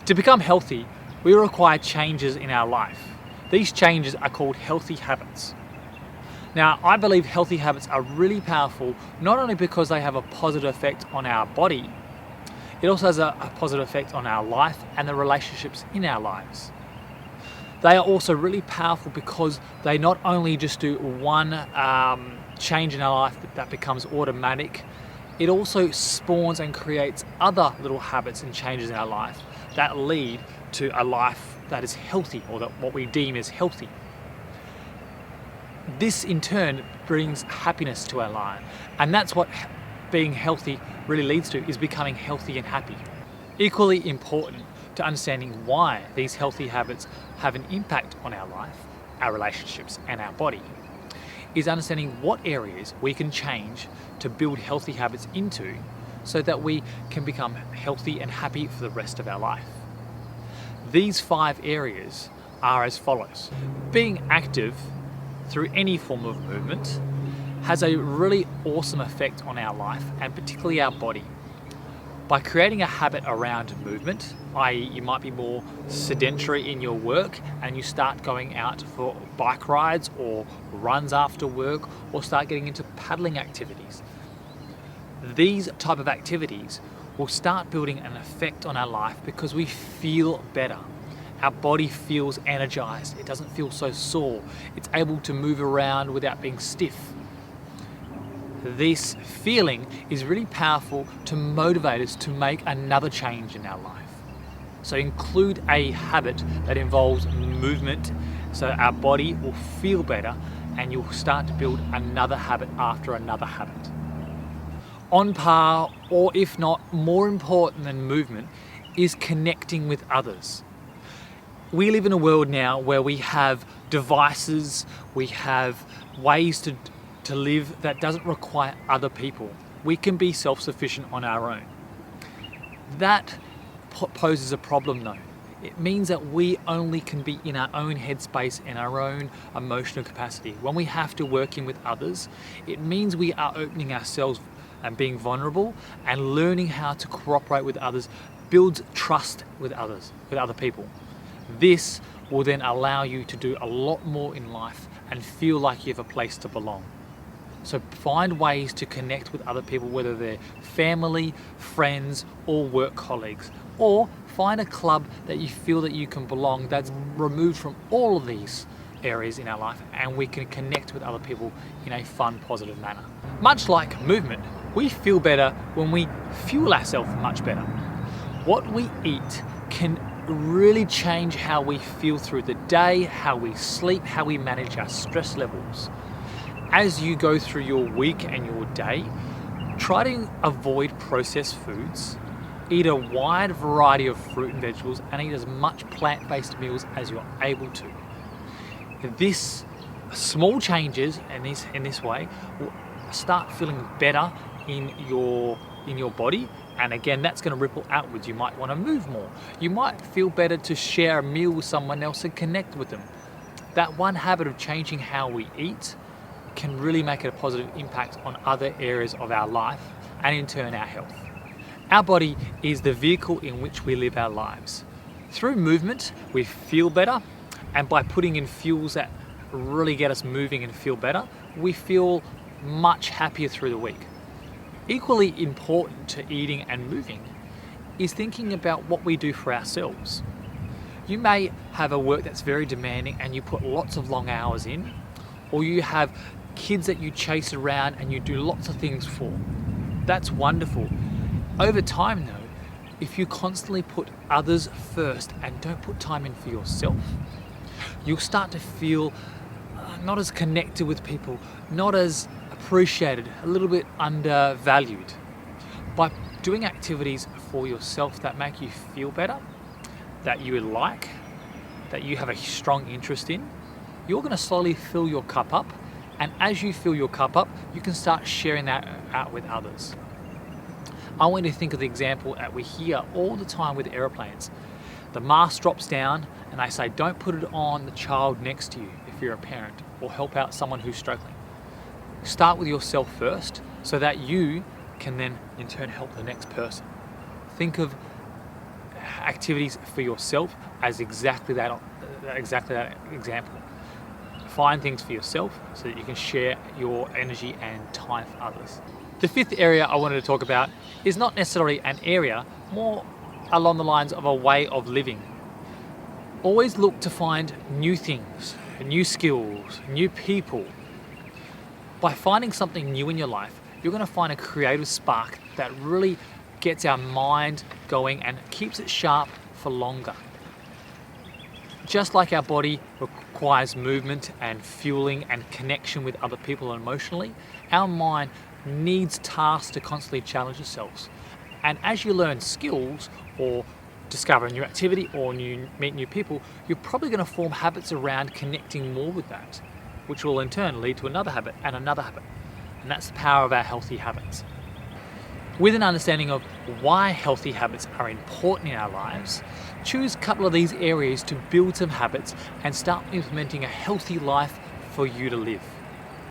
To become healthy, we require changes in our life. These changes are called healthy habits. Now, I believe healthy habits are really powerful, not only because they have a positive effect on our body, it also has a positive effect on our life and the relationships in our lives. They are also really powerful because they not only just do one change in our life that becomes automatic, it also spawns and creates other little habits and changes in our life that lead to a life that is healthy, or that what we deem as healthy. This in turn brings happiness to our life, and that's what being healthy really leads to, is becoming healthy and happy. Equally important to understanding why these healthy habits have an impact on our life, our relationships, and our body is understanding what areas we can change to build healthy habits into, so that we can become healthy and happy for the rest of our life. These 5 areas are as follows. Being active through any form of movement has a really awesome effect on our life, and particularly our body. By creating a habit around movement, i.e. you might be more sedentary in your work and you start going out for bike rides or runs after work, or start getting into paddling activities. These type of activities will start building an effect on our life because we feel better. Our body feels energized. It doesn't feel so sore. It's able to move around without being stiff. This feeling is really powerful to motivate us to make another change in our life. So include a habit that involves movement, so our body will feel better and you'll start to build another habit after another habit. On par, or if not more important than movement, is connecting with others. We live in a world now where we have devices, we have ways to live that doesn't require other people. We can be self-sufficient on our own. That poses a problem though. It means that we only can be in our own headspace and our own emotional capacity. When we have to work in with others, it means we are opening ourselves and being vulnerable, and learning how to cooperate with others builds trust with others, with other people. This will then allow you to do a lot more in life and feel like you have a place to belong. So find ways to connect with other people, whether they're family, friends, or work colleagues, or find a club that you feel that you can belong, that's removed from all of these areas in our life, and we can connect with other people in a fun, positive manner. Much like movement, we feel better when we fuel ourselves much better. What we eat can really change how we feel through the day, how we sleep, how we manage our stress levels. As you go through your week and your day, try to avoid processed foods, eat a wide variety of fruit and vegetables, and eat as much plant-based meals as you're able to. This small changes in this way will start feeling better in your body, and again that's going to ripple outwards. You might want to move more. You might feel better to share a meal with someone else and connect with them. That one habit of changing how we eat can really make a positive impact on other areas of our life, and in turn our health. Our body is the vehicle in which we live our lives. Through movement we feel better, and by putting in fuels that really get us moving and feel better, we feel much happier through the week. Equally important to eating and moving is thinking about what we do for ourselves. You may have a work that's very demanding and you put lots of long hours in, or you have kids that you chase around and you do lots of things for. That's wonderful. Over time though, if you constantly put others first and don't put time in for yourself, you'll start to feel not as connected with people, not as appreciated, a little bit undervalued. By doing activities for yourself that make you feel better, that you like, that you have a strong interest in, you're going to slowly fill your cup up, and as you fill your cup up, you can start sharing that out with others. I want you to think of the example that we hear all the time with airplanes. The mask drops down and they say, don't put it on the child next to you if you're a parent, or help out someone who's struggling. Start with yourself first so that you can then in turn help the next person. Think of activities for yourself as exactly that example. Find things for yourself so that you can share your energy and time for others. The fifth area I wanted to talk about is not necessarily an area, more along the lines of a way of living. Always look to find new things, new skills, new people. By finding something new in your life, you're going to find a creative spark that really gets our mind going and keeps it sharp for longer. Just like our body requires movement and fueling and connection with other people emotionally, our mind needs tasks to constantly challenge ourselves. And as you learn skills or discover a new activity or meet new people, you're probably going to form habits around connecting more with that, which will in turn lead to another habit and another habit. And that's the power of our healthy habits. With an understanding of why healthy habits are important in our lives, choose a couple of these areas to build some habits and start implementing a healthy life for you to live.